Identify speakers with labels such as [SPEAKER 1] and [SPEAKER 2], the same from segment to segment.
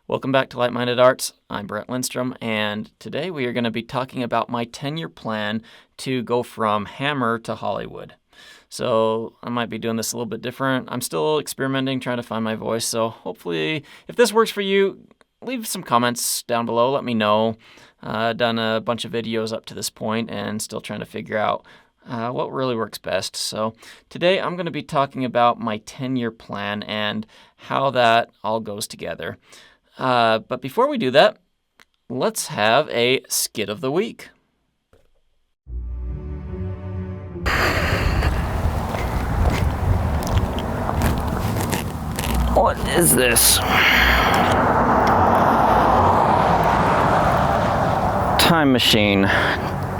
[SPEAKER 1] Welcome back to Light-Minded Arts. I'm Brett Lindstrom, and today we are going to be talking about my 10-year plan to go from Hammer to Hollywood. So I might be doing this a little bit different. I'm still experimenting, trying to find my voice, so hopefully if this works for you, leave some comments down below. Let me know. I've done a bunch of videos up to this point and still trying to figure out what really works best. So today I'm going to be talking about my 10-year plan and how that all goes together. But before we do that, let's have a skit of the week. What is this? Time machine.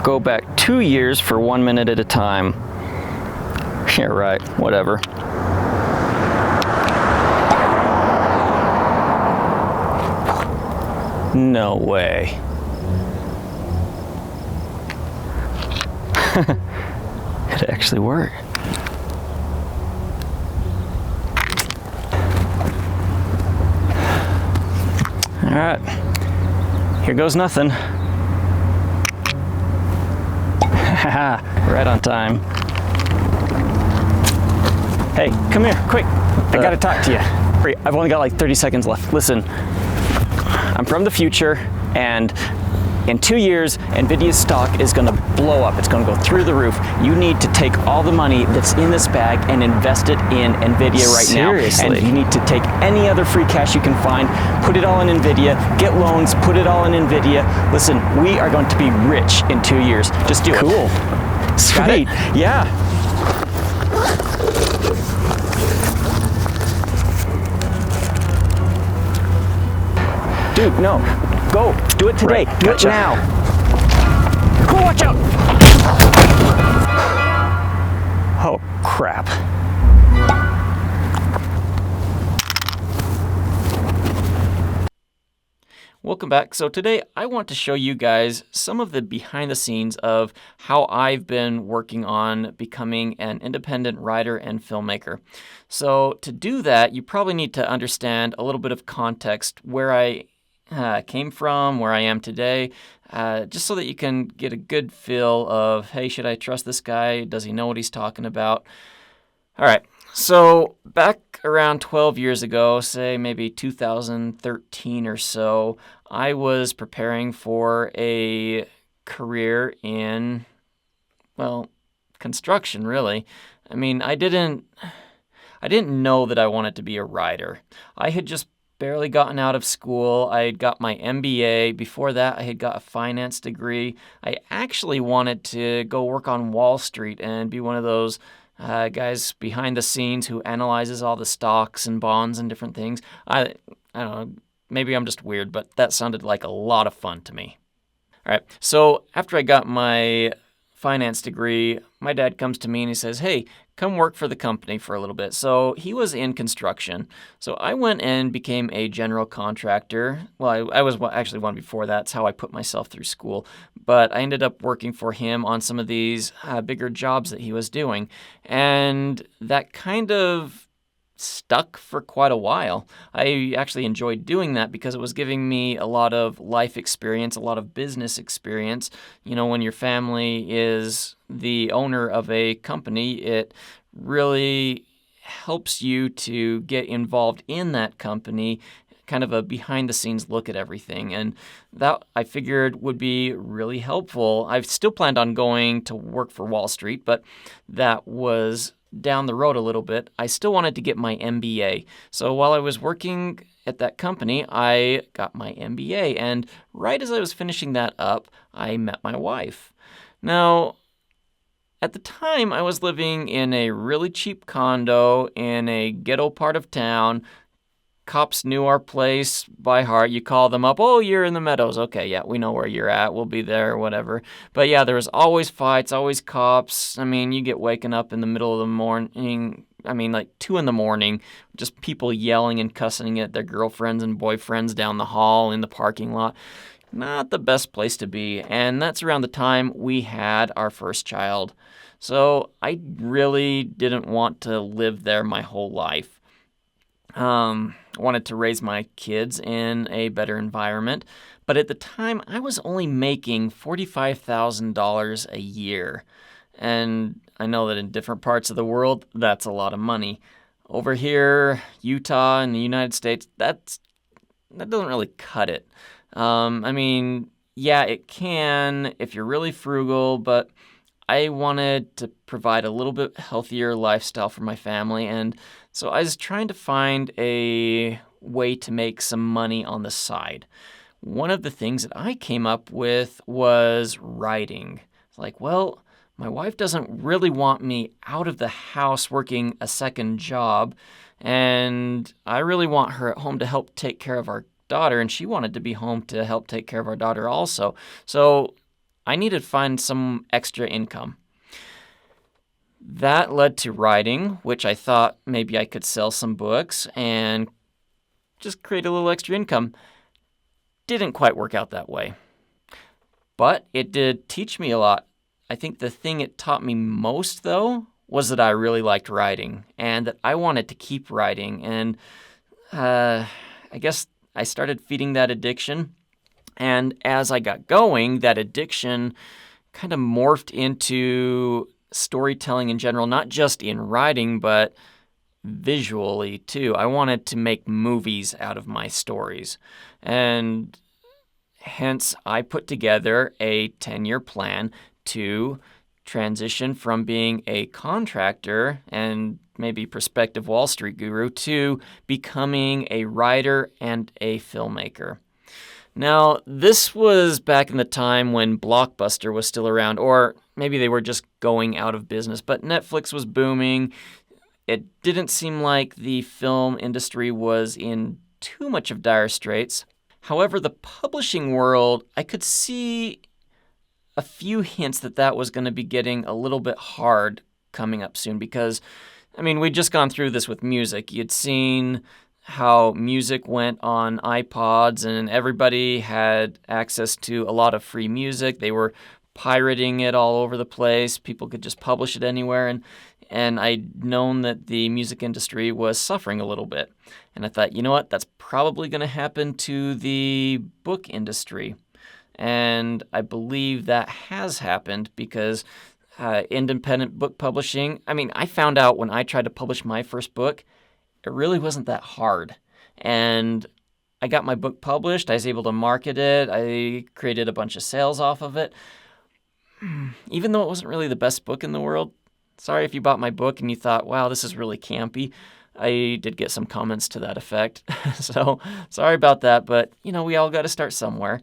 [SPEAKER 1] Go back 2 years for 1 minute at a time. Yeah, right, whatever. No way. It actually worked. All right, here goes nothing. Right on time. Hey, come here, quick. I gotta talk to you. I've only got like 30 seconds left. Listen. I'm from the future, and in 2 years, NVIDIA's stock is going to blow up. It's going to go through the roof. You need to take all the money that's in this bag and invest it in NVIDIA right now. Seriously? And you need to take any other free cash you can find, put it all in NVIDIA, get loans, put it all in NVIDIA. Listen, we are going to be rich in 2 years. Just do it. Cool. Sweet. Yeah. Dude, no. Go. Do it today. Right. Do it now. Oh, watch out! Oh, crap. Welcome back. So today I want to show you guys some of the behind the scenes of how I've been working on becoming an independent writer and filmmaker. So to do that, you probably need to understand a little bit of context where I came from, where I am today, just so that you can get a good feel of, hey, should I trust this guy? Does he know what he's talking about? All right, so back around 12 years ago, say maybe 2013 or so, I was preparing for a career in, well, construction, really. I mean, I didn't know that I wanted to be a writer. I had just barely gotten out of school. I had got my MBA. Before that, I had got a finance degree. I actually wanted to go work on Wall Street and be one of those guys behind the scenes who analyzes all the stocks and bonds and different things. I don't know, maybe I'm just weird, but that sounded like a lot of fun to me. All right, so after I got my finance degree, my dad comes to me and he says, hey, come work for the company for a little bit. So he was in construction. So I went and became a general contractor. Well, I was actually one before that. That's how I put myself through school. But I ended up working for him on some of these bigger jobs that he was doing. And that kind of stuck for quite a while. I actually enjoyed doing that because it was giving me a lot of life experience, a lot of business experience. You know, when your family is the owner of a company, it really helps you to get involved in that company, kind of a behind-the-scenes look at everything. And that, I figured, would be really helpful. I've still planned on going to work for Wall Street, but that was down the road a little bit. I still wanted to get my MBA. So while I was working at that company, I got my MBA. And right as I was finishing that up, I met my wife. Now, at the time, I was living in a really cheap condo in a ghetto part of town. Cops knew our place by heart. You call them up, oh, you're in the Meadows. Okay, yeah, we know where you're at. We'll be there, whatever. But yeah, there was always fights, always cops. I mean, you get waken up in the middle of the morning, like 2 a.m, just people yelling and cussing at their girlfriends and boyfriends down the hall in the parking lot. Not the best place to be. And that's around the time we had our first child. So I really didn't want to live there my whole life. wanted to raise my kids in a better environment. But at the time, I was only making $45,000 a year. And I know that in different parts of the world, that's a lot of money. Over here, Utah in the United States, that doesn't really cut it. I mean, yeah, it can if you're really frugal, but I wanted to provide a little bit healthier lifestyle for my family, and so I was trying to find a way to make some money on the side. One of the things that I came up with was writing. It's like, well, my wife doesn't really want me out of the house working a second job, and I really want her at home to help take care of our daughter, and she wanted to be home to help take care of our daughter also. So I needed to find some extra income. That led to writing, which I thought maybe I could sell some books and just create a little extra income. Didn't quite work out that way. But it did teach me a lot. I think the thing it taught me most, though, was that I really liked writing and that I wanted to keep writing. And I guess I started feeding that addiction. And as I got going, that addiction kind of morphed into storytelling in general, not just in writing, but visually too. I wanted to make movies out of my stories. And hence, I put together a 10-year plan to transition from being a contractor and maybe prospective Wall Street guru to becoming a writer and a filmmaker. Now, this was back in the time when Blockbuster was still around, or maybe they were just going out of business, but Netflix was booming. It didn't seem like the film industry was in too much of dire straits. However, the publishing world, I could see a few hints that was going to be getting a little bit hard coming up soon because, I mean, we'd just gone through this with music. You'd seen how music went on iPods and everybody had access to a lot of free music. They were pirating it all over the place. People could just publish it anywhere. And I'd known that the music industry was suffering a little bit. And I thought, you know what, that's probably going to happen to the book industry. And I believe that has happened because independent book publishing, I mean, I found out when I tried to publish my first book, it really wasn't that hard. And I got my book published. I was able to market it. I created a bunch of sales off of it. Even though it wasn't really the best book in the world, sorry if you bought my book and you thought, wow, this is really campy. I did get some comments to that effect. So sorry about that, but, you know, we all got to start somewhere.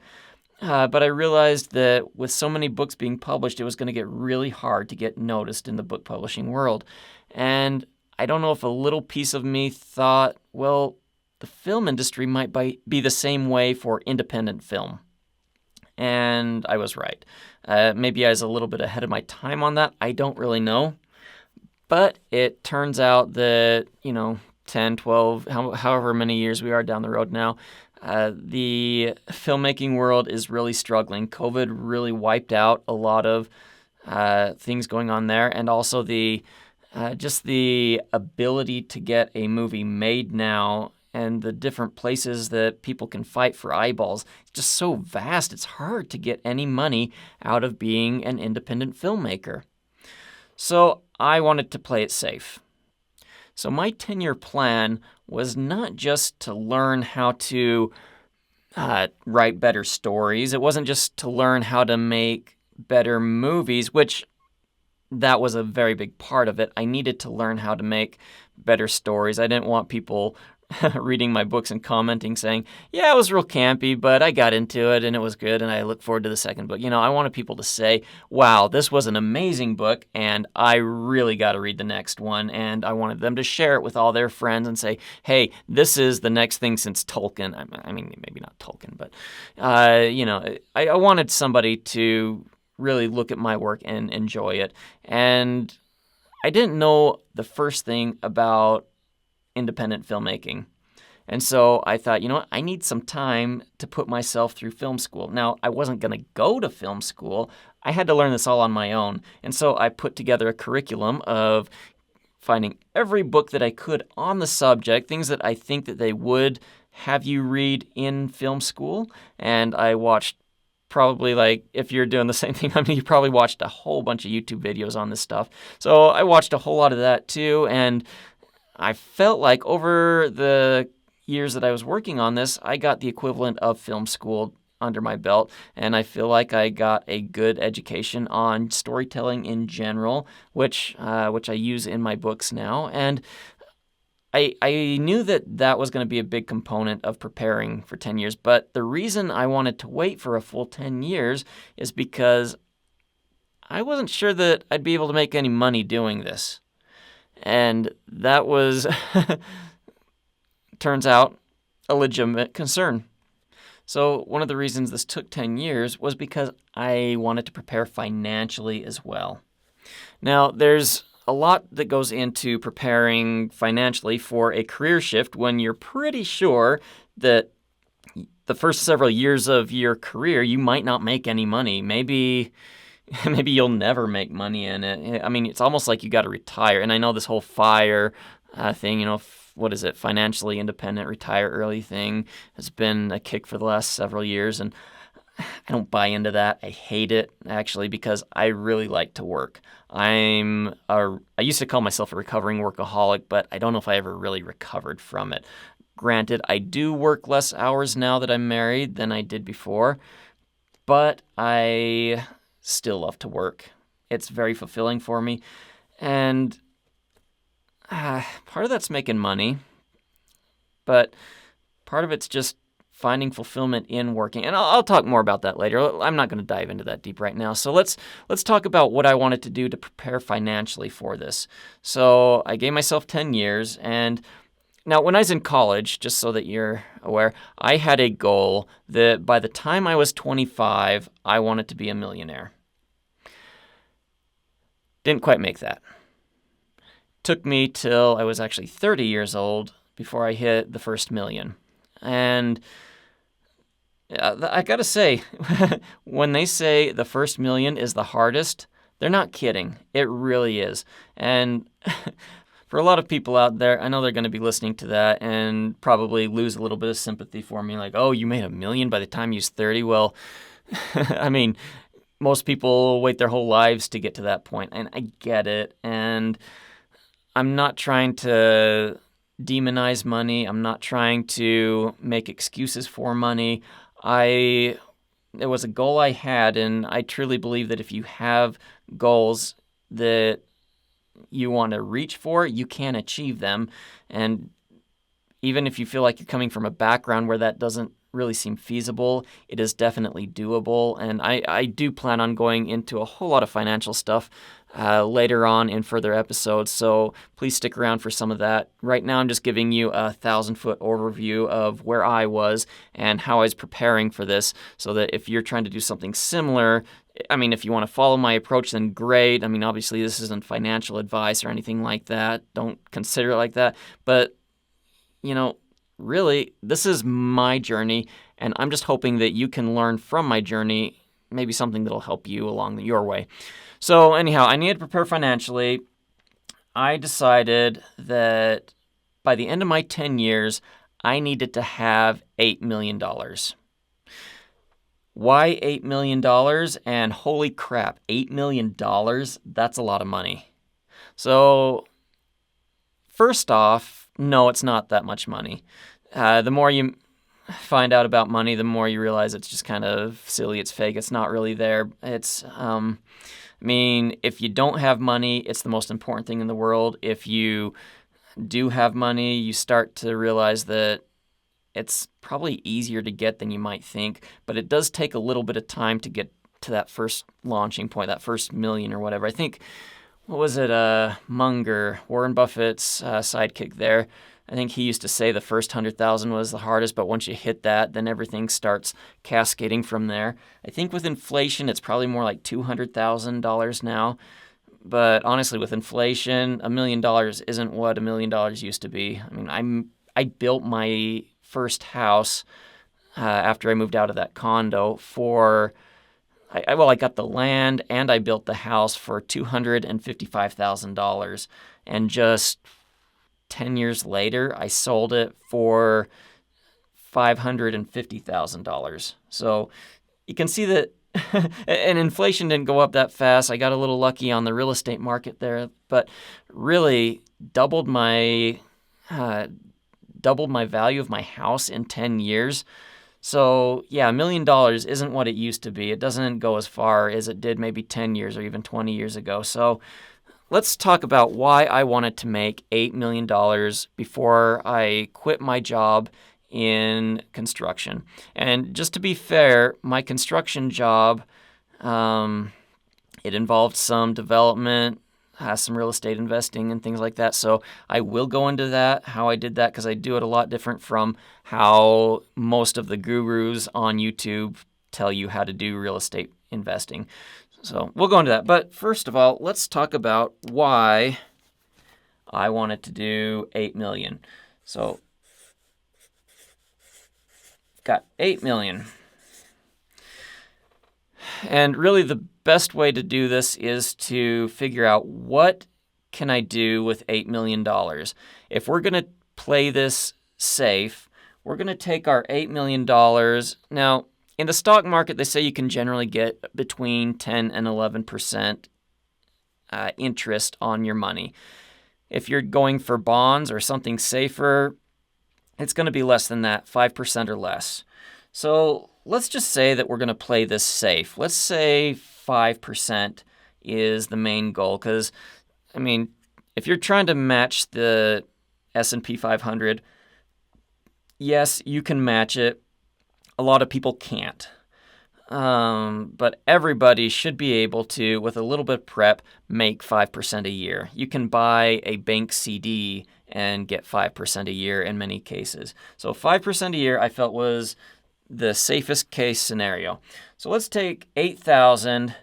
[SPEAKER 1] But I realized that with so many books being published, it was going to get really hard to get noticed in the book publishing world. And I don't know if a little piece of me thought, well, the film industry might be the same way for independent film. And I was right. Maybe I was a little bit ahead of my time on that. I don't really know. But it turns out that, 10, 12, however many years we are down the road now, the filmmaking world is really struggling. COVID really wiped out a lot of things going on there, and also just the ability to get a movie made now and the different places that people can fight for eyeballs. It's just so vast, it's hard to get any money out of being an independent filmmaker. So I wanted to play it safe. So my 10-year plan was not just to learn how to write better stories. It wasn't just to learn how to make better movies, which that was a very big part of it. I needed to learn how to make better stories. I didn't want people reading my books and commenting saying, yeah, it was real campy, but I got into it and it was good and I look forward to the second book. I wanted people to say, wow, this was an amazing book and I really got to read the next one. And I wanted them to share it with all their friends and say, hey, this is the next thing since Tolkien. I mean, maybe not Tolkien, but, I wanted somebody to really look at my work and enjoy it. And I didn't know the first thing about independent filmmaking. And so I thought, I need some time to put myself through film school. Now, I wasn't going to go to film school. I had to learn this all on my own. And so I put together a curriculum of finding every book that I could on the subject, things that I think that they would have you read in film school. And I watched probably, like, if you're doing the same thing, I mean, you probably watched a whole bunch of YouTube videos on this stuff. So I watched a whole lot of that too. And I felt like over the years that I was working on this, I got the equivalent of film school under my belt, and I feel like I got a good education on storytelling in general, which I use in my books now. And I knew that was going to be a big component of preparing for 10 years, but the reason I wanted to wait for a full 10 years is because I wasn't sure that I'd be able to make any money doing this. And that was, turns out, a legitimate concern. So one of the reasons this took 10 years was because I wanted to prepare financially as well. Now, there's a lot that goes into preparing financially for a career shift when you're pretty sure that the first several years of your career you might not make any money. Maybe you'll never make money in it. I mean, it's almost like you got to retire. And I know this whole FIRE thing, what is it, financially independent, retire early thing has been a kick for the last several years. And I don't buy into that. I hate it, actually, because I really like to work. I used to call myself a recovering workaholic, but I don't know if I ever really recovered from it. Granted, I do work less hours now that I'm married than I did before, but I still love to work. It's very fulfilling for me. And part of that's making money, but part of it's just finding fulfillment in working. And I'll talk more about that later. I'm not going to dive into that deep right now. So let's talk about what I wanted to do to prepare financially for this. So I gave myself 10 years. And now when I was in college, just so that you're aware, I had a goal that by the time I was 25, I wanted to be a millionaire. Didn't quite make that. Took me till I was actually 30 years old before I hit the first million. And I gotta say, when they say the first million is the hardest, they're not kidding. It really is. And for a lot of people out there, I know they're going to be listening to that and probably lose a little bit of sympathy for me. Like, oh, you made $1 million by the time you was 30? Well, I mean, most people wait their whole lives to get to that point, and I get it. And I'm not trying to demonize money. I'm not trying to make excuses for money. It was a goal I had, and I truly believe that if you have goals that you want to reach for, you can achieve them. And even if you feel like you're coming from a background where that doesn't really seem feasible, it is definitely doable. And I do plan on going into a whole lot of financial stuff later on in further episodes, so please stick around for some of that. Right now I'm just giving you a 1,000-foot overview of where I was and how I was preparing for this, so that if you're trying to do something similar, I mean, if you want to follow my approach, then great. I mean, obviously this isn't financial advice or anything like that. Don't consider it like that. But, really, this is my journey, and I'm just hoping that you can learn from my journey, maybe something that'll help you along your way. So anyhow, I needed to prepare financially. I decided that by the end of my 10 years, I needed to have $8 million. Why $8 million? And holy crap, $8 million, that's a lot of money. So first off, no, it's not that much money. The more you find out about money, the more you realize it's just kind of silly, it's fake, it's not really there. If you don't have money, it's the most important thing in the world. If you do have money, you start to realize that it's probably easier to get than you might think, but it does take a little bit of time to get to that first launching point, that first million or whatever. I think, what was it, Munger, Warren Buffett's sidekick there, I think he used to say the first 100,000 was the hardest, but once you hit that, then everything starts cascading from there. I think with inflation, it's probably more like $200,000 now. But honestly, with inflation, $1 million isn't what $1 million used to be. I mean, I built my first house after I moved out of that condo for I got the land and I built the house for $255,000. And just 10 years later, I sold it for $550,000. So you can see that, and inflation didn't go up that fast. I got a little lucky on the real estate market there, but really doubled my value of my house in 10 years. So yeah, $1 million isn't what it used to be. It doesn't go as far as it did maybe 10 years or even 20 years ago. So let's talk about why I wanted to make $8 million before I quit my job in construction. And just to be fair, my construction job, it involved some development, some real estate investing and things like that. So I will go into that, how I did that, because I do it a lot different from how most of the gurus on YouTube tell you how to do real estate investing. So we'll go into that. But first of all, let's talk about why I wanted to do 8 million. So got 8 million. And really the best way to do this is to figure out what can I do with $8 million. If we're going to play this safe, we're going to take our $8 million. Now, in the stock market, they say you can generally get between 10 and 11% interest on your money. If you're going for bonds or something safer, it's going to be less than that, 5% or less. So let's just say that we're going to play this safe. Let's say 5% is the main goal, because, I mean, if you're trying to match the S&P 500, yes, you can match it. A lot of people can't. But everybody should be able to, with a little bit of prep, make 5% a year. You can buy a bank CD and get 5% a year in many cases. So 5% a year I felt was the safest case scenario. So let's take 8,000.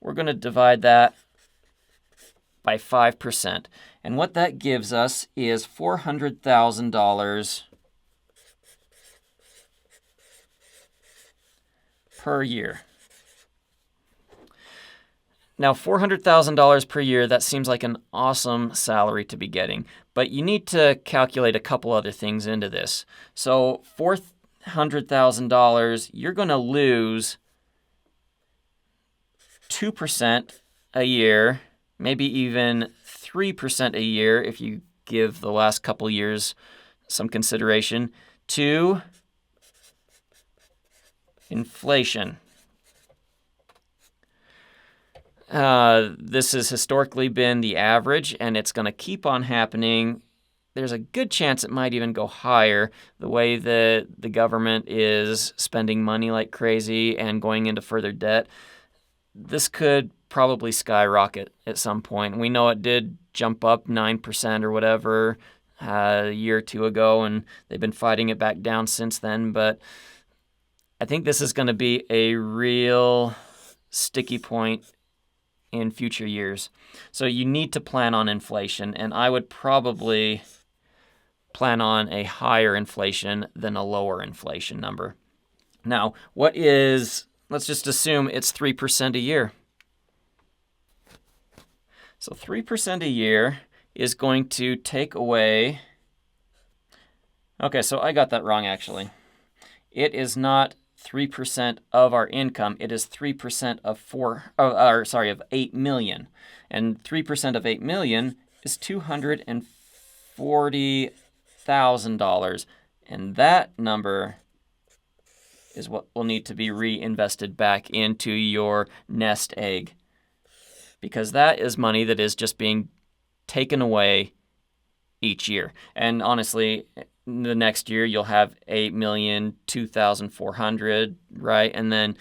[SPEAKER 1] We're going to divide that by 5%. And what that gives us is $400,000 per year. Now, $400,000 per year, that seems like an awesome salary to be getting, but you need to calculate a couple other things into this. So $400,000, you're going to lose 2% a year, maybe even 3% a year if you give the last couple years some consideration, to inflation. This has historically been the average, and it's going to keep on happening. There's a good chance it might even go higher, the way that the government is spending money like crazy and going into further debt. This could probably skyrocket at some point. We know it did jump up 9% or whatever a year or two ago, and they've been fighting it back down since then. But I think this is going to be a real sticky point in future years. So you need to plan on inflation, and I would probably plan on a higher inflation than a lower inflation number. Now, let's just assume it's 3% a year. So 3% a year is going to take away... Okay, so I got that wrong, actually. It is not 3% of our income. It is 3% of 8 million. And 3% of 8 million is $240,000. And that number is what will need to be reinvested back into your nest egg, because that is money that is just being taken away each year. And honestly, the next year you'll have 8,002,400, right? And then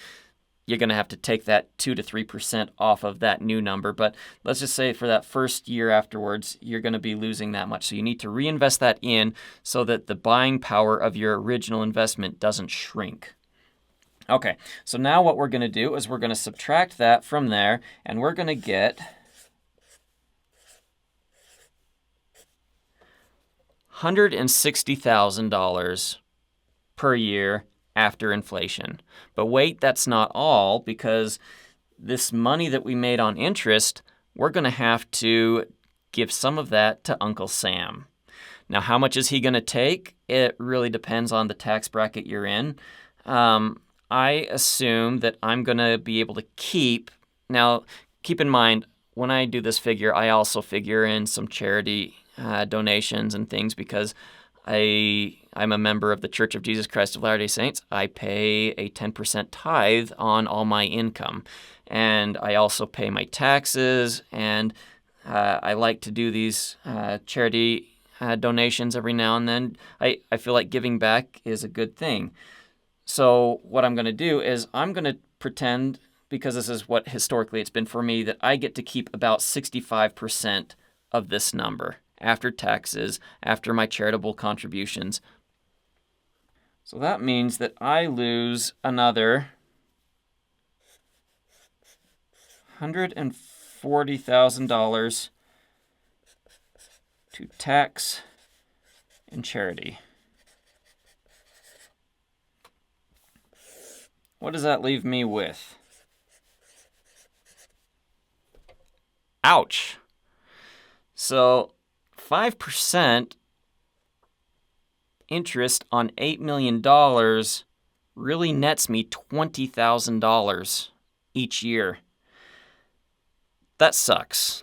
[SPEAKER 1] you're going to have to take that 2 to 3% off of that new number. But let's just say for that first year afterwards, you're going to be losing that much. So you need to reinvest that in so that the buying power of your original investment doesn't shrink. Okay, so now what we're going to do is we're going to subtract that from there, and we're going to get $160,000 per year after inflation. But wait, that's not all, because this money that we made on interest, we're going to have to give some of that to Uncle Sam. Now, how much is he going to take? It really depends on the tax bracket you're in. I assume that I'm going to be able to keep. Now, keep in mind, when I do this figure, I also figure in some charity donations and things because I'm a member of the Church of Jesus Christ of Latter-day Saints. I pay a 10% tithe on all my income. And I also pay my taxes, and I like to do these charity donations every now and then. I feel like giving back is a good thing. So what I'm going to do is I'm going to pretend, because this is what historically it's been for me, that I get to keep about 65% of this number after taxes, after my charitable contributions. So that means that I lose another $140,000 to tax and charity. What does that leave me with? Ouch. So 5% interest on $8 million really nets me $20,000 each year. That sucks.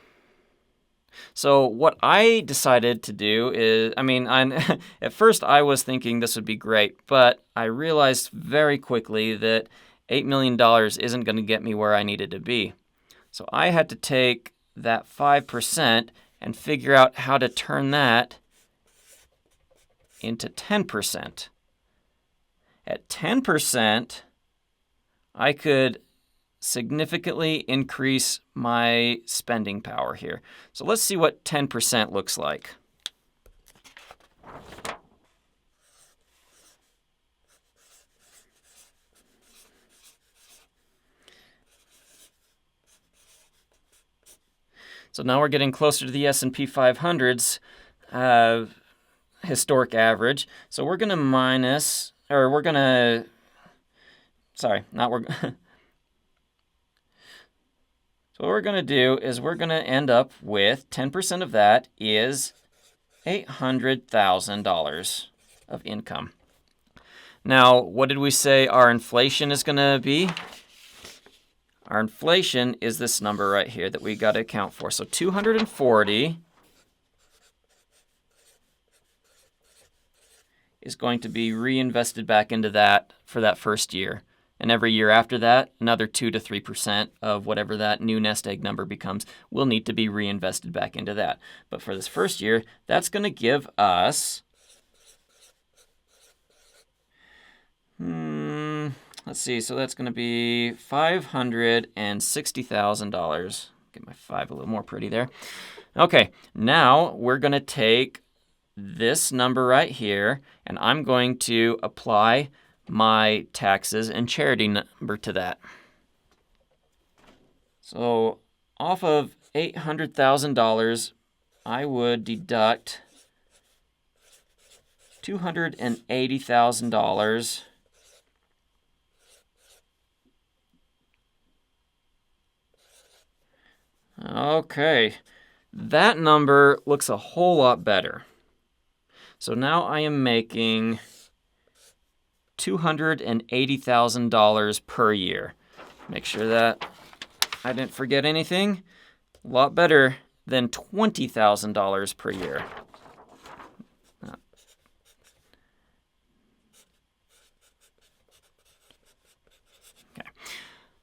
[SPEAKER 1] So what I decided to do is, at first I was thinking this would be great, but I realized very quickly that $8 million isn't going to get me where I needed to be. So I had to take that 5% and figure out how to turn that into 10%. At 10%, I could significantly increase my spending power here. So let's see what 10% looks like. So now we're getting closer to the S&P 500's historic average. So we're going to So what we're going to do is we're going to end up with 10% of that is $800,000 of income. Now, what did we say our inflation is going to be? Our inflation is this number right here that we got to account for. So 240 is going to be reinvested back into that for that first year. And every year after that, another 2 to 3% of whatever that new nest egg number becomes will need to be reinvested back into that. But for this first year, that's going to give us, let's see, so that's going to be $560,000. Get my 5 a little more pretty there. Okay, now we're going to take this number right here, and I'm going to apply my taxes and charity number to that. So off of $800,000, I would deduct $280,000 Okay, that number looks a whole lot better. So now I am making $280,000 per year. Make sure that I didn't forget anything. A lot better than $20,000 per year. Okay.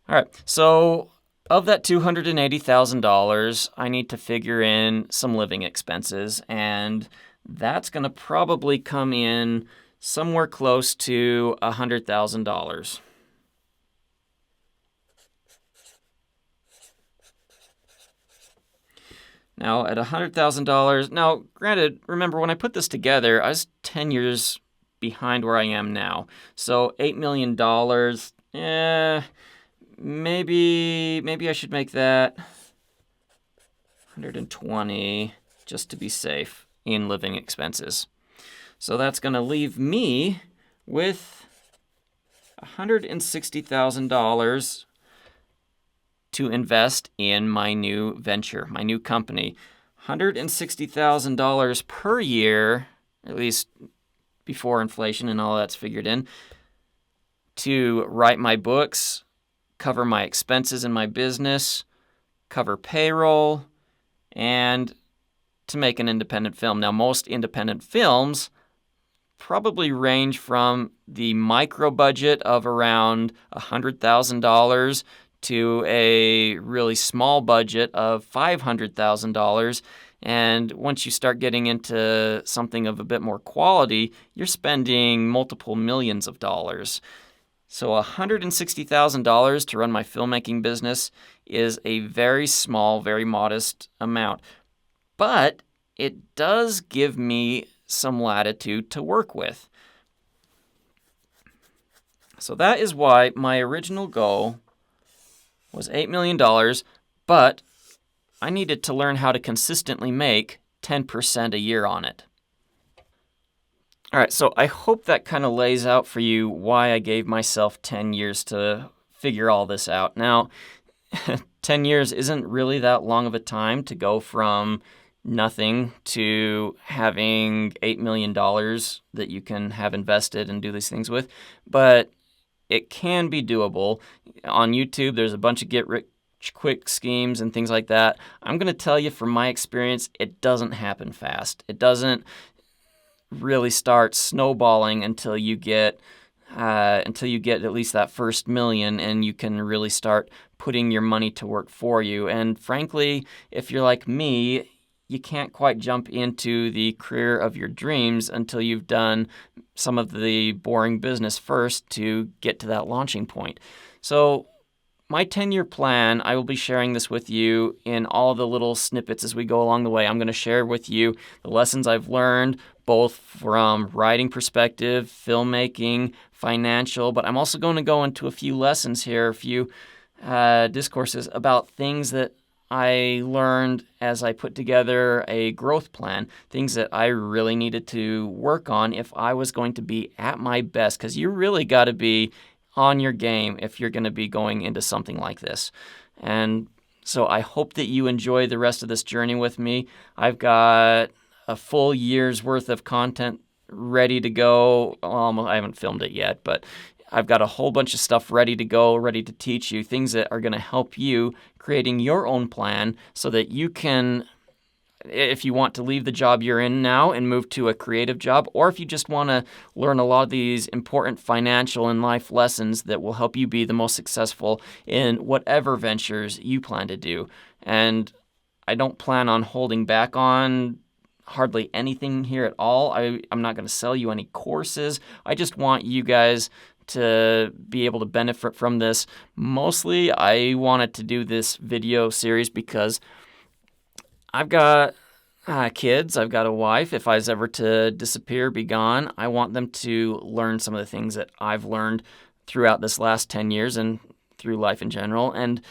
[SPEAKER 1] All right, so of that $280,000, I need to figure in some living expenses, and that's going to probably come in somewhere close to $100,000. Now, at $100,000, now, granted, remember, when I put this together, I was 10 years behind where I am now. So $8 million, maybe I should make that 120 just to be safe in living expenses. So that's going to leave me with $160,000 to invest in my new venture, my new company. $160,000 per year, at least before inflation and all that's figured in, to write my books, cover my expenses in my business, cover payroll, and to make an independent film. Now, most independent films probably range from the micro budget of around $100,000 to a really small budget of $500,000. And once you start getting into something of a bit more quality, you're spending multiple millions of dollars. So $160,000 to run my filmmaking business is a very small, very modest amount. But it does give me some latitude to work with. So that is why my original goal was $8 million, but I needed to learn how to consistently make 10% a year on it. All right, so I hope that kind of lays out for you why I gave myself 10 years to figure all this out. Now, 10 years isn't really that long of a time to go from nothing to having $8 million that you can have invested and do these things with, but it can be doable. On YouTube, there's a bunch of get-rich-quick schemes and things like that. I'm going to tell you from my experience, it doesn't happen fast. It doesn't really start snowballing until you get at least that first million, and you can really start putting your money to work for you. And frankly, if you're like me, you can't quite jump into the career of your dreams until you've done some of the boring business first to get to that launching point. So my 10-year plan, I will be sharing this with you in all the little snippets as we go along the way. I'm going to share with you the lessons I've learned, both from writing perspective, filmmaking, financial, but I'm also going to go into a few lessons here, a few discourses about things that I learned as I put together a growth plan, things that I really needed to work on if I was going to be at my best, because you really got to be on your game if you're going to be going into something like this. And so I hope that you enjoy the rest of this journey with me. I've got a full year's worth of content ready to go. I haven't filmed it yet, but I've got a whole bunch of stuff ready to go, ready to teach you, things that are going to help you creating your own plan so that you can, if you want to leave the job you're in now and move to a creative job, or if you just want to learn a lot of these important financial and life lessons that will help you be the most successful in whatever ventures you plan to do. And I don't plan on holding back on hardly anything here at all. I'm not going to sell you any courses. I just want you guys to be able to benefit from this. Mostly, I wanted to do this video series because I've got kids, I've got a wife. If I was ever to disappear, be gone, I want them to learn some of the things that I've learned throughout this last 10 years and through life in general. And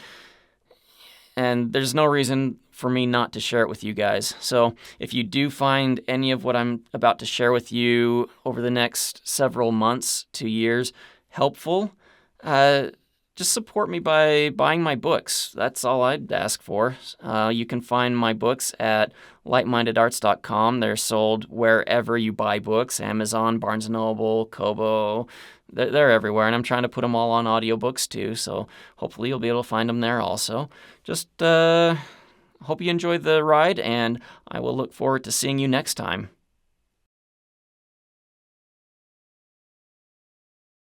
[SPEAKER 1] there's no reason for me not to share it with you guys. So if you do find any of what I'm about to share with you over the next several months to years helpful, just support me by buying my books. That's all I'd ask for. You can find my books at lightmindedarts.com. They're sold wherever you buy books, Amazon, Barnes & Noble, Kobo. They're everywhere, and I'm trying to put them all on audiobooks too, so hopefully you'll be able to find them there also. Just hope you enjoyed the ride, and I will look forward to seeing you next time.